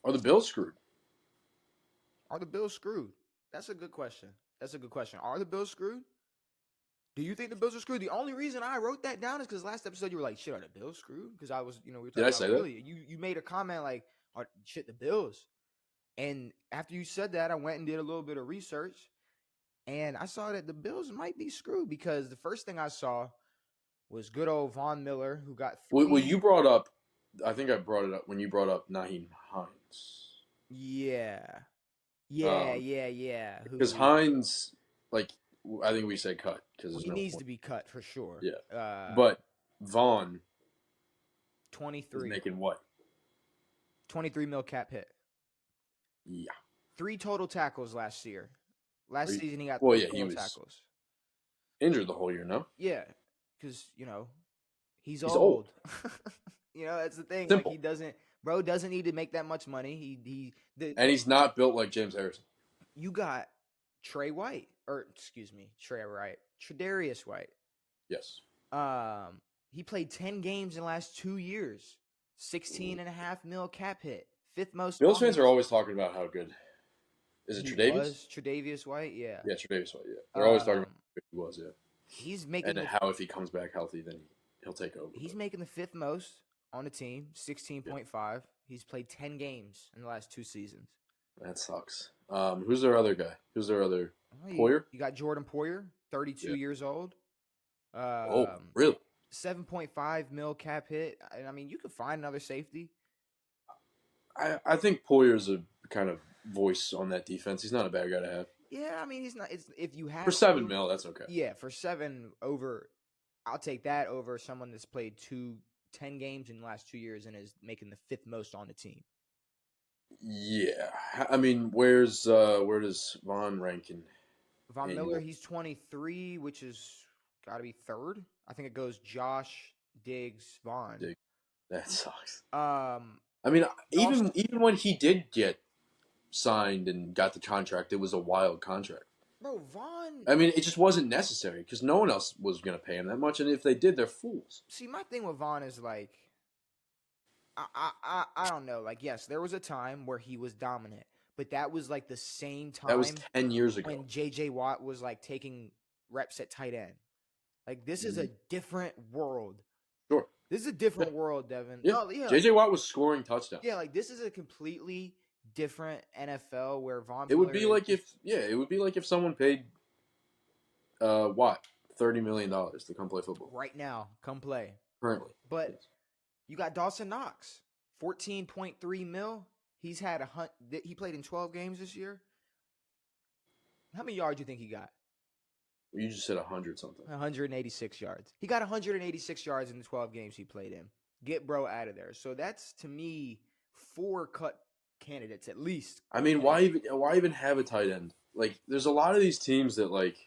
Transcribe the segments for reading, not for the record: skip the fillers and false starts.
Are the Bills screwed? Are the Bills screwed? That's a good question. Are the Bills screwed? Do you think the Bills are screwed? The only reason I wrote that down is because last episode you were like, "Shit, are the Bills screwed?" Because I was, we were Did talking I about say that? Philly. You made a comment like, "Are shit the Bills?" And after you said that, I went and did a little bit of research, and I saw that the Bills might be screwed because the first thing I saw was good old Von Miller, who got Well, three. you brought up. I think I brought it up when you brought up Naheem Hines. Yeah, Um, yeah. because Hines, like, I think we said cut because Well, there's he no needs point. to be cut for sure. Yeah, but Vaughn is 23, making what? 23 mil cap hit. Yeah. 3 total tackles last year. Last season he got Well, 3 yeah, he total was tackles. injured the whole year. No, Yeah, because he's he's old. old. That's the thing. Like Simple. bro doesn't need to make that much money. And he's not built like James Harrison. You got Trey White, or excuse me, Tre'Davious White. Yes. He played 10 games in the last 2 years. 16.5 mil cap hit. 5th most. Bills fans are always talking about how good. Is it Tre'Davious? Tre'Davious White, yeah. Yeah, Tre'Davious White. Yeah, they're always talking about how good he was. Yeah. He's making and how if he comes back healthy, then he'll take over. He's making the 5th most on the team, 16.5. Yeah. He's played 10 games in the last 2 seasons. That sucks. Who's their other guy? Who's their other Poyer? You got Jordan Poyer, 32 years old. Really? 7.5 mil cap hit. And I mean, you could find another safety. I think Poyer's a kind of voice on that defense. He's not a bad guy to have. Yeah, I mean, he's not. It's if you have for 7 mil, that's okay. Yeah, for 7 over, I'll take that over someone that's played 10 games in the last 2 years and is making the 5th most on the team. Yeah, I mean, where does Vaughn rank in? Von Miller, he's 23, which is got to be 3rd. I think it goes Josh, Diggs, Vaughn. That sucks. I mean, even when he did get signed and got the contract, it was a wild contract. Bro, Vaughn. I mean, it just wasn't necessary because no one else was going to pay him that much, and if they did, they're fools. See, my thing with Vaughn is like, I don't know. Like, yes, there was a time where he was dominant, but that was like the same time. That was 10 years ago when J.J. Watt was like taking reps at tight end. Like, this is a different world. Sure. This is a different world, Devin. Yeah. Oh, yeah. J.J. Watt was scoring touchdowns. Yeah, like this is a completely different NFL where Von. It would be like if someone paid Watt $30 million to come play football right now. Come play currently. But you got Dawson Knox, 14.3 mil. He's had he played in 12 games this year. How many yards do you think he got? You just said 100 something. 186 yards. He got 186 yards in the 12 games he played in. Get bro out of there. So that's, to me, 4 cut candidates at least. I mean, why even have a tight end? Like, there's a lot of these teams that like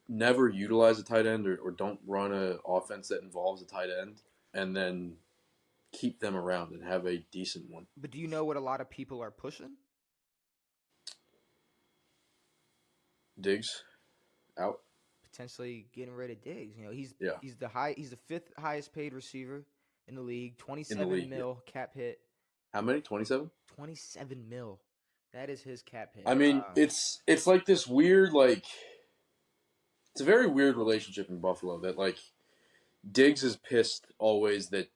never utilize a tight end or don't run an offense that involves a tight end and then keep them around and have a decent one. But do you know what a lot of people are pushing? Diggs out. Potentially getting rid of Diggs. He's the 5th highest paid receiver in the league. 27 mil cap hit. How many? 27? 27 mil. That is his cap hit. I mean, it's like this weird, like, it's a very weird relationship in Buffalo that, like, Diggs is pissed always that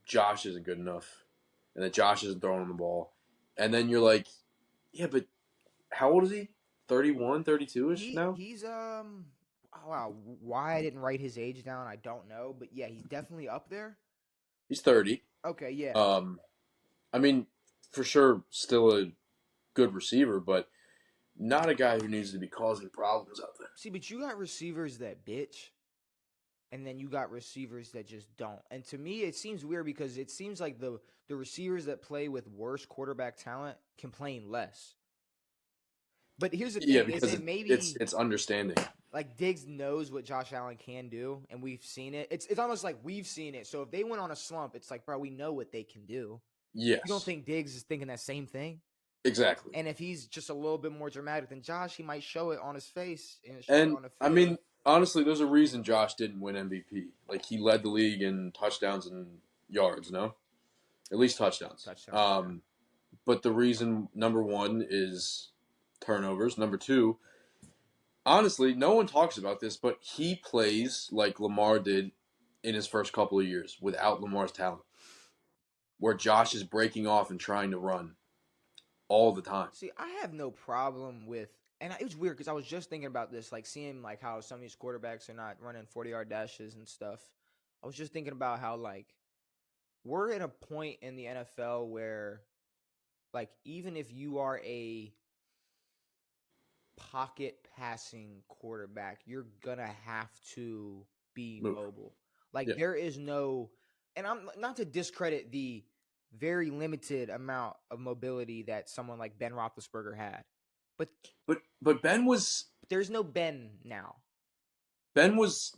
Josh isn't good enough and that Josh isn't throwing him the ball. And then you're like, yeah, but how old is he? 31, 32-ish now? He's, wow, why I didn't write his age down, I don't know. But, yeah, he's definitely up there. He's 30. Okay, yeah. I mean, for sure, still a good receiver, but not a guy who needs to be causing problems out there. See, but you got receivers that bitch, and then you got receivers that just don't. And to me, it seems weird because it seems like the receivers that play with worse quarterback talent complain less. But here's the thing. Yeah, because it's understanding. Like, Diggs knows what Josh Allen can do, and we've seen it. It's almost like we've seen it. So if they went on a slump, it's like, bro, we know what they can do. Yes. You don't think Diggs is thinking that same thing? Exactly. And if he's just a little bit more dramatic than Josh, he might show it on his face. And I mean, honestly, there's a reason Josh didn't win MVP. Like, he led the league in touchdowns and yards, no? At least touchdowns. but the reason number one is turnovers. Number two, honestly, no one talks about this, but he plays like Lamar did in his first couple of years without Lamar's talent, where Josh is breaking off and trying to run all the time. See, I have no problem with, and it was weird because I was just thinking about this, like seeing like how some of these quarterbacks are not running 40-yard dashes and stuff. I was just thinking about how like we're at a point in the NFL where like even if you are a pocket passing quarterback, you're gonna have to be Move. mobile. Like Yeah. there is no, and I'm not to discredit the very limited amount of mobility that someone like Ben Roethlisberger had, but But there's no Ben now. Ben was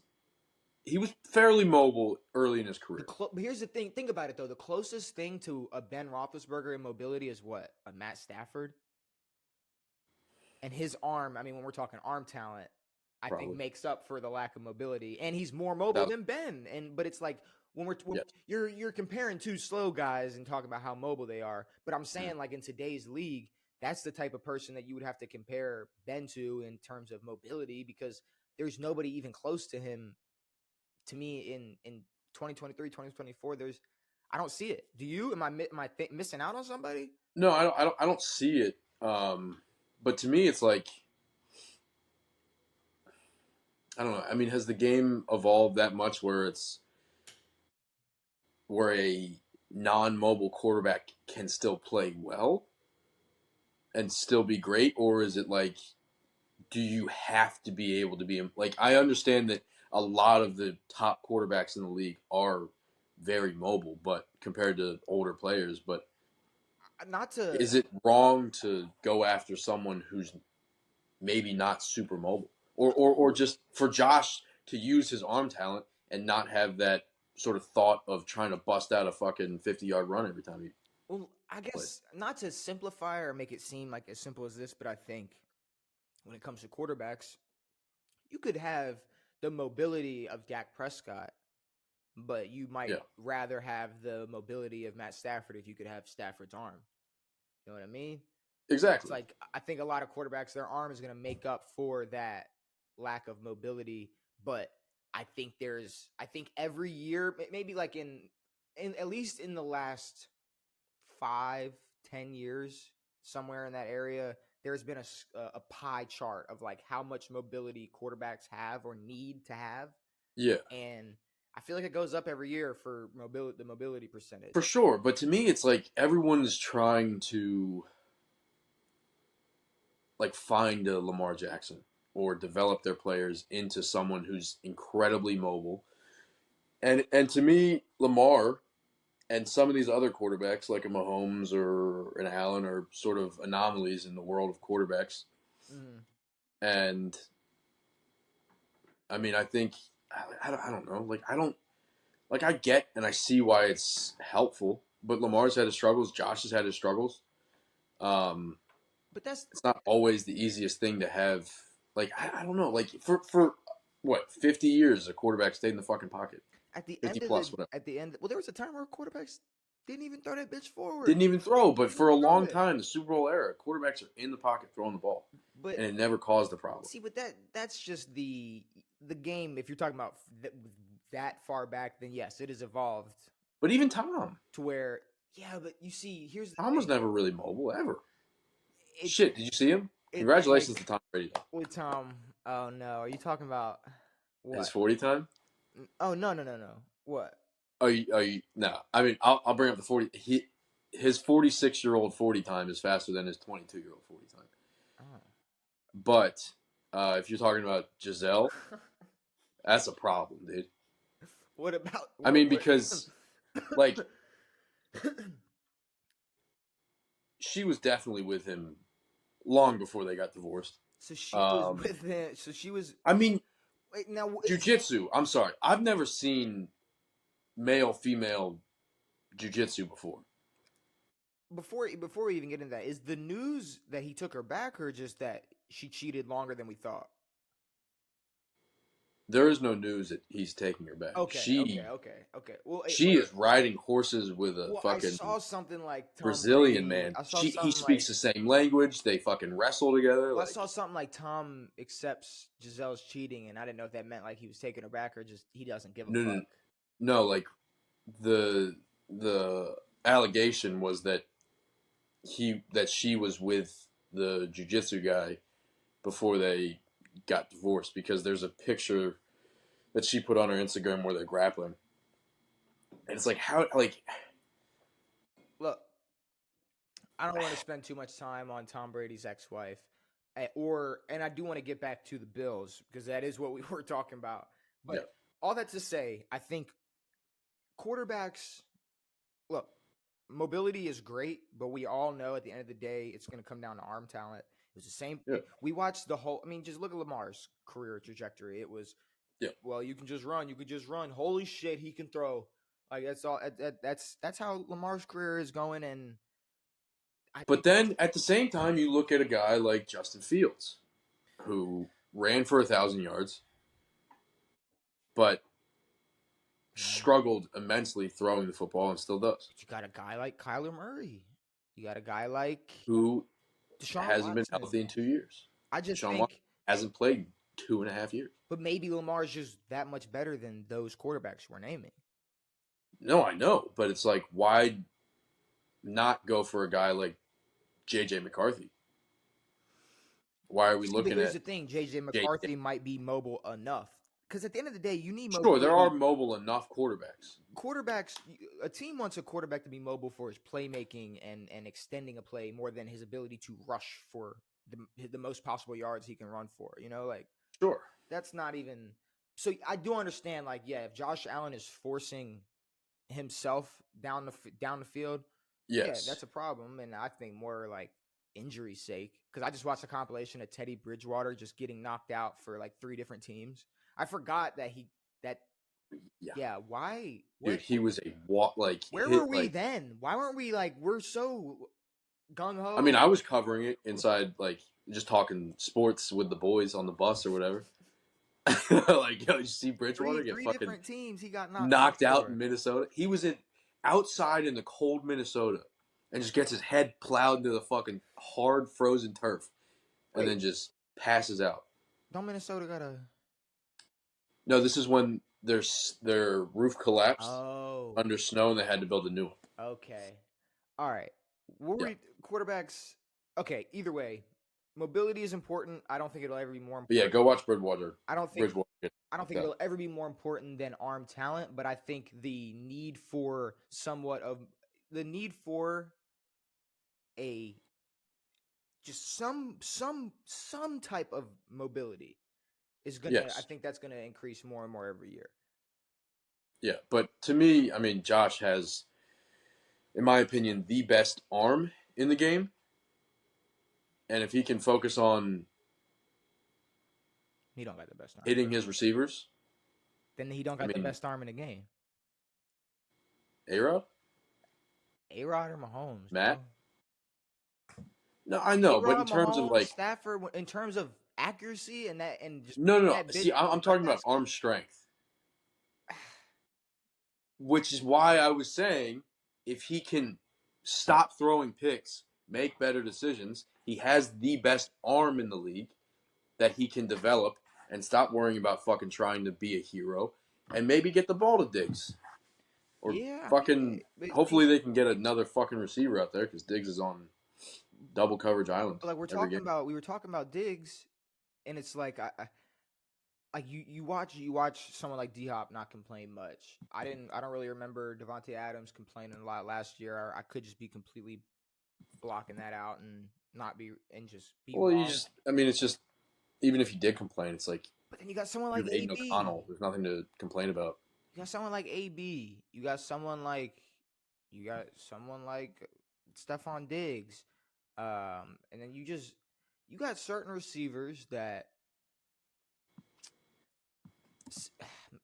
he was fairly mobile early in his career. But here's the thing. Think about it though. The closest thing to a Ben Roethlisberger in mobility is what, a Matt Stafford, and his arm. I mean, when we're talking arm talent, I think Probably. makes up for the lack of mobility, and he's more mobile Thousand. than Ben. And but it's like when Yes. you're comparing two slow guys and talking about how mobile they are. But I'm Mhm. saying like in today's league, that's the type of person that you would have to compare Ben to in terms of mobility because there's nobody even close to him to me in 2023, 2024. I don't see it. Do you? Am I missing out on somebody? No, I don't see it. But to me, it's like I don't know. I mean, has the game evolved that much where a non-mobile quarterback can still play well and still be great, or is it like do you have to be able to be like? I understand that a lot of the top quarterbacks in the league are very mobile, but compared to older players, but Not to is it wrong to go after someone who's maybe not super mobile, or just for Josh to use his arm talent and not have that sort of thought of trying to bust out a fucking 50-yard run every time he Well, I plays. guess not to simplify or make it seem like as simple as this, but I think when it comes to quarterbacks, you could have the mobility of Dak Prescott, but you might Yeah, rather have the mobility of Matt Stafford if you could have Stafford's arm. You know what I mean? It's exactly. like I think a lot of quarterbacks, their arm is going to make up for that lack of mobility. But I think every year, maybe like in at least in the last 5, 10 years, somewhere in that area, there's been a pie chart of like how much mobility quarterbacks have or need to have, Yeah, and I feel like it goes up every year for the mobility for percentage. sure. But to me, it's like everyone is trying to like find a Lamar Jackson or develop their players into someone who's incredibly mobile. And to me, Lamar and some of these other quarterbacks like a Mahomes or an Allen are sort of anomalies in the world of quarterbacks. Mm. And I mean, I think I don't know. Like I don't like I get and I see why it's helpful, but Lamar's had his struggles. Josh has had his struggles. Um, But that's it's not always the easiest thing to have. Like I don't know. Like for what 50 years, a quarterback stayed in the fucking pocket. at the 50 end of the plus, whatever. at the end. Well, there was a time where quarterbacks didn't even throw that bitch forward. Didn't even throw, but Didn't for even a throw long it. time, the Super Bowl era, quarterbacks are in the pocket throwing the ball, But and it never caused a problem. see, but that's just the game. If you're talking about that far back, then yes, it has evolved But even Tom, to where yeah. But you see, here's the Tom was thing. never really mobile ever. It's Shit, did you see him? like Congratulations to Tom Brady though. with Tom. Oh no, are you talking about His what? 40 time. Oh no. What? No. I mean, I'll bring up the 40. His 46-year-old 40 time is faster than his 22-year-old 40 time. Oh. But if you're talking about Giselle, that's a problem, dude. What about I mean, because like she was definitely with him long before they got divorced. So she was Um, with him. So she was. I mean, Wait, now jujitsu. I'm sorry, I've never seen male female jujitsu before. before we even get into that, is the news that he took her back, or just that she cheated longer than we thought? There is no news that he's taking her back. Okay, okay, okay, okay. Well, She wait. is riding horses with a Well, I fucking saw something like Tom Brazilian Brady. man. I saw He something speaks like the same language. They fucking wrestle together. well, I Like saw something like Tom accepts Giselle's cheating, and I didn't know if that meant like he was taking her back or just he doesn't give a no, no, fuck. no. Like the allegation was that she was with the jujitsu guy before they got divorced because there's a picture that she put on her Instagram where they're grappling, and it's like how like Look, I don't want to spend too much time on Tom Brady's ex-wife, and I do want to get back to the Bills because that is what we were talking about. yeah But all that to say, I think quarterbacks look, mobility is great, but we all know at the end of the day, it's going to come down to arm talent. It's the same. yeah We watched the whole. I mean, just look at Lamar's career trajectory. It was, yeah. well, you can just run. You can just run. Holy shit, he can throw. Like that's all. That's how Lamar's career is going. And I But think then at the same time, you look at a guy like Justin Fields, who ran for 1,000 yards, but mhm. struggled immensely throwing the football and still does. But you got a guy like Kyler Murray. You got a guy like Who Deshaun hasn't been Watson. healthy in 2 years. I just Deshaun Watson think, hasn't played in 2.5 years. but maybe Lamar's just that much better than those quarterbacks we're naming. No, I know, but it's like, why not go for a guy like J.J. McCarthy? Why are we See, but looking here's at the thing: JJ J.J.? McCarthy might be mobile enough because at the end of the day, you need Sure, there are mobility. mobile enough quarterbacks. Quarterbacks, a team wants a quarterback to be mobile for his playmaking and extending a play more than his ability to rush for the most possible yards he can run for. You know, like Sure. that's not even. So I do understand, like, yeah, if Josh Allen is forcing himself down the field, yeah, Yes. that's a problem. And I think more like injury sake because I just watched a compilation of Teddy Bridgewater just getting knocked out for like 3 different teams. I forgot that Yeah. yeah. Why? Dude, What? he was a walk like Where were hit we like. then? Why weren't we like we're so gung I mean, ho? I was covering it inside, like just talking sports with the boys on the bus or whatever. Like, yo, you see Three Bridgewater get three fucking different teams he got knocked out knocked out in for. Minnesota. He was in outside in the cold Minnesota and just gets his head plowed into the fucking hard frozen turf and Wait, then just passes out. don't Minnesota got a? No, this is when their roof collapsed Oh, under snow and they had to build a new one. okay. All right. What Yeah, were quarterbacks? Okay. Either way, mobility is important. I don't think it'll ever be more but yeah, important. go watch Bridgewater. I don't think Bridgewater get I don't knocked think out. it'll ever be more important than arm talent, but I think the need for a just some type of mobility is gonna I Yes, think that's gonna increase more and more every year. yeah, but to me, I mean, Josh has, in my opinion, the best arm in the game, and if he can focus on He don't got the best arm. hitting his receivers, Then he don't I got the mean, best arm in the game. A-Rod, A Rod or Mahomes, Matt. bro. No, I A know, but in Rod, terms of Mahomes, like, Stafford, in terms of accuracy and that and just no, no, putting no. that See, bit I'm like talking about that's arm strength, which is why I was saying if he can stop throwing picks, make better decisions, he has the best arm in the league that he can develop and stop worrying about fucking trying to be a hero and maybe get the ball to Diggs or yeah. I mean, fucking. but see, Hopefully they can get another fucking receiver out there because Diggs is on double coverage island like every game. we were talking about Diggs, and it's like like you watch someone like D Hop not complain much. I don't really remember Devontae Adams complaining a lot last year. I could just be completely blocking that out and not be and just be Well, you wrong. just, I mean, it's just, even if you did complain, it's like But then you got someone you like have Aiden AB. O'Connell. There's nothing to complain about. You got someone like AB. You got someone like Stephon Diggs. And then you got certain receivers that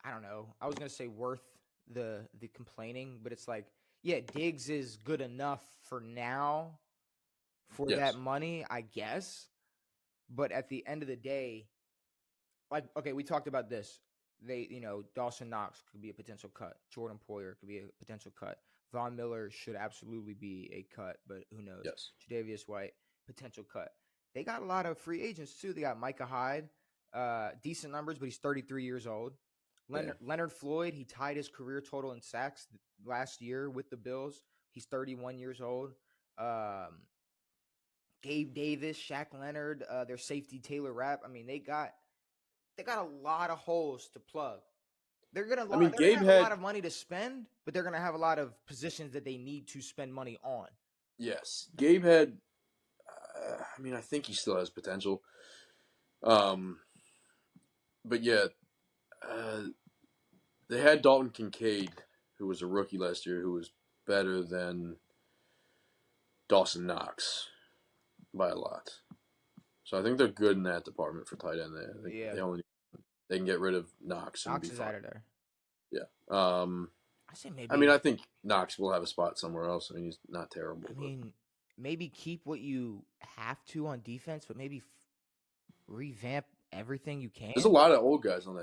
I don't know. I was gonna say worth the complaining, but it's like, yeah, Diggs is good enough for now for that Yes. money, I guess. But at the end of the day, like, okay, we talked about this. Dawson Knox could be a potential cut. Jordan Poyer could be a potential cut. Von Miller should absolutely be a cut, but who knows? Yes. Tre'Davious White, potential cut. They got a lot of free agents too. They got Micah Hyde, decent numbers, but he's 33 years old. Leonard Floyd, he tied his career total in sacks last year with the Bills. He's 31 years old. Gabe Davis, Shaq Leonard, their safety Taylor Rapp. I mean, they got a lot of holes to plug. They're gonna Gabe have a had lot of money to spend, but they're gonna have a lot of positions that they need to spend money on. yes, Gabe had. I think he still has potential. But yeah, they had Dalton Kincaid, who was a rookie last year, who was better than Dawson Knox by a lot. So I think they're good in that department for tight end. I think they can get rid of Knox and Knox be is fine. out of there. Yeah. I say maybe. I think Knox will have a spot somewhere else. I mean, he's not terrible. Maybe keep what you have to on defense, but maybe revamp everything you can. There's a lot of old guys on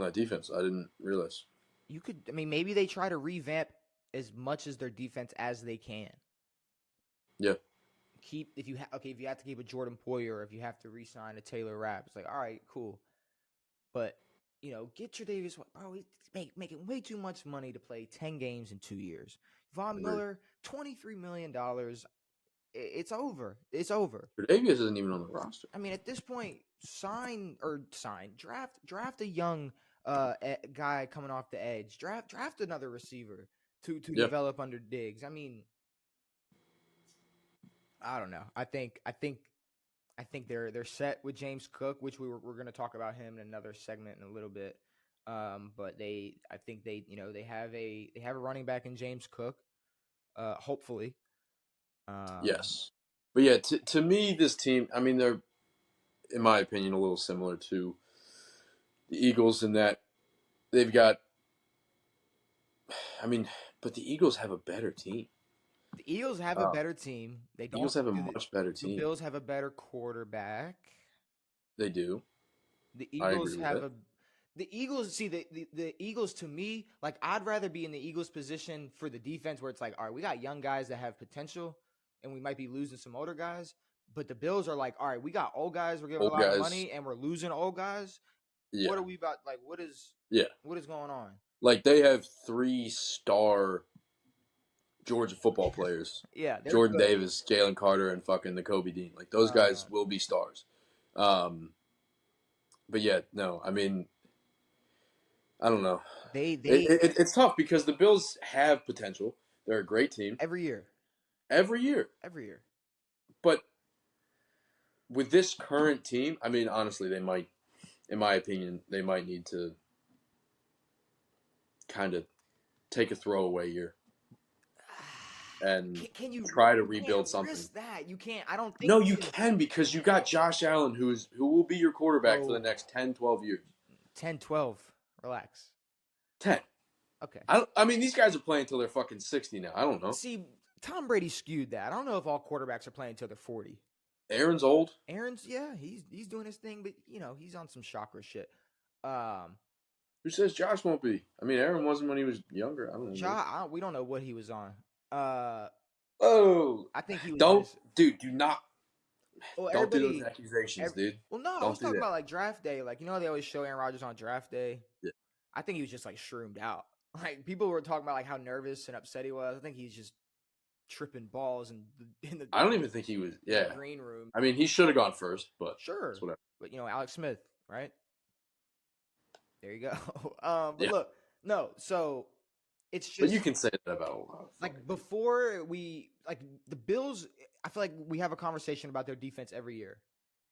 that defense. I didn't realize. You could. Maybe they try to revamp as much as their defense as they can. Yeah. If you have to keep a Jordan Poyer, or if you have to re-sign a Taylor Rapp, it's like, all right, cool. But get your Davis. Bro, he's making way too much money to play 10 games in 2 years. Von Miller, $23 million. It's over. It's over. Davis isn't even on the roster. At this point, draft a young guy coming off the edge. Draft another receiver to develop under Diggs. I don't know. I think they're set with James Cook, which we're going to talk about him in another segment in a little bit. But they have a running back in James Cook. Hopefully. Yes, but yeah, to me, this team. They're, in my opinion, a little similar to the Eagles in that they've got. But the Eagles have a better team. The Eagles have a better team. The Eagles have a much better team. The Bills have a better quarterback. They do. The Eagles the Eagles, to me, like, I'd rather be in the Eagles position for the defense where it's like, all right, we got young guys that have potential and we might be losing some older guys. But the Bills are like, all right, we got old guys, we're giving a lot of money and we're losing old guys. Yeah. What are we about? Like, what is going on? Like, they have 3-star Georgia football players. Yeah. Jordan Davis, Jalen Carter, and fucking Nakobe Dean. Like, those guys will be stars. But yeah, no, I don't know. It's tough because the Bills have potential. They're a great team. Every year. But with this current team, honestly, they might, in my opinion, need to kind of take a throwaway year and can you try to rebuild something. Risk that? You can't. I don't think. No, you can, because you got Josh Allen, who will be your quarterback for the next 10, 12 years. 10, 12. Relax. 10. Okay. These guys are playing until they're fucking 60 now. I don't know. See, Tom Brady skewed that. I don't know if all quarterbacks are playing until they're 40. Aaron's old. Yeah, he's doing his thing, but he's on some chakra shit. Who says Josh won't be? Aaron wasn't when he was younger. I don't know. We don't know what he was on. I think he was. Do not. Well, don't do those accusations, dude. Well, no, I was talking about like draft day. Like, they always show Aaron Rodgers on draft day. Yeah. I think he was just like shroomed out. Like, people were talking about like how nervous and upset he was. I think he's just tripping balls in the. I don't even think he was. Yeah. Green room. He should have gone first, but sure. Whatever. But Alex Smith, right? There you go. Look, no. So it's just. But you can say that about a lot of like before the Bills. I feel like we have a conversation about their defense every year,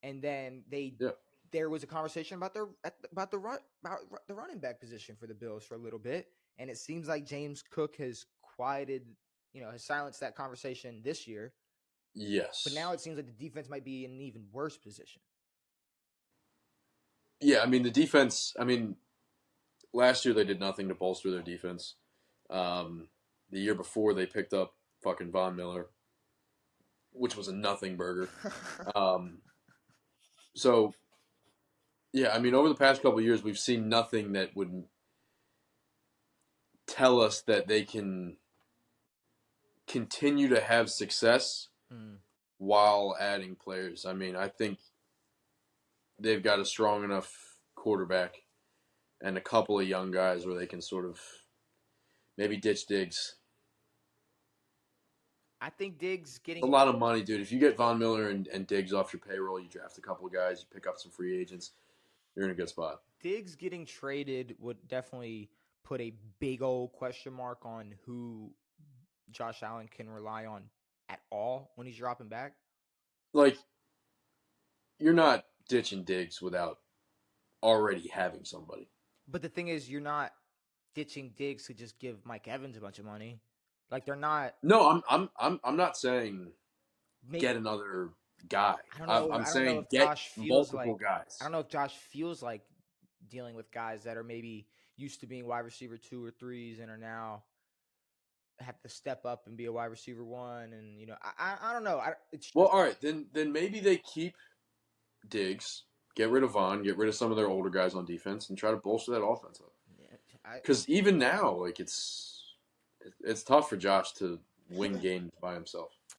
and then there was a conversation about the running back position for the Bills for a little bit, and it seems like James Cook has has silenced that conversation this year. Yes. But now it seems like the defense might be in an even worse position. Yeah, the defense. Last year they did nothing to bolster their defense. The year before they picked up fucking Von Miller, which was a nothing burger. So, Yeah, I mean, over the past couple of years, we've seen nothing that would tell us that they can continue to have success Mm. while adding players. I mean, I think they've got a strong enough quarterback and a couple of young guys where they can sort of maybe ditch Diggs. I think Diggs It's a getting lot of money, dude. If you get Von Miller and Diggs off your payroll, you draft a couple of guys, you pick up some free agents, you're in a good spot. Diggs getting traded would definitely put a big old question mark on who Josh Allen can rely on at all when he's dropping back. Like, you're not ditching Diggs without already having somebody. But the thing is, you're not ditching Diggs to just give Mike Evans a bunch of money. Like they're not No, I'm not saying make. get another guy. I don't know. I'm I don't know saying if get Josh feels multiple like. I guys. don't know if Josh feels like dealing with guys that are maybe used to being wide receiver 2 or 3s and are now have to step up and be a wide receiver 1. And I don't know. It's Well, just all right, then maybe they keep Diggs, get rid of Vaughn, get rid of some of their older guys on defense, and try to bolster that offense up. yeah, I, Because even now, like it's tough for Josh to win games by himself.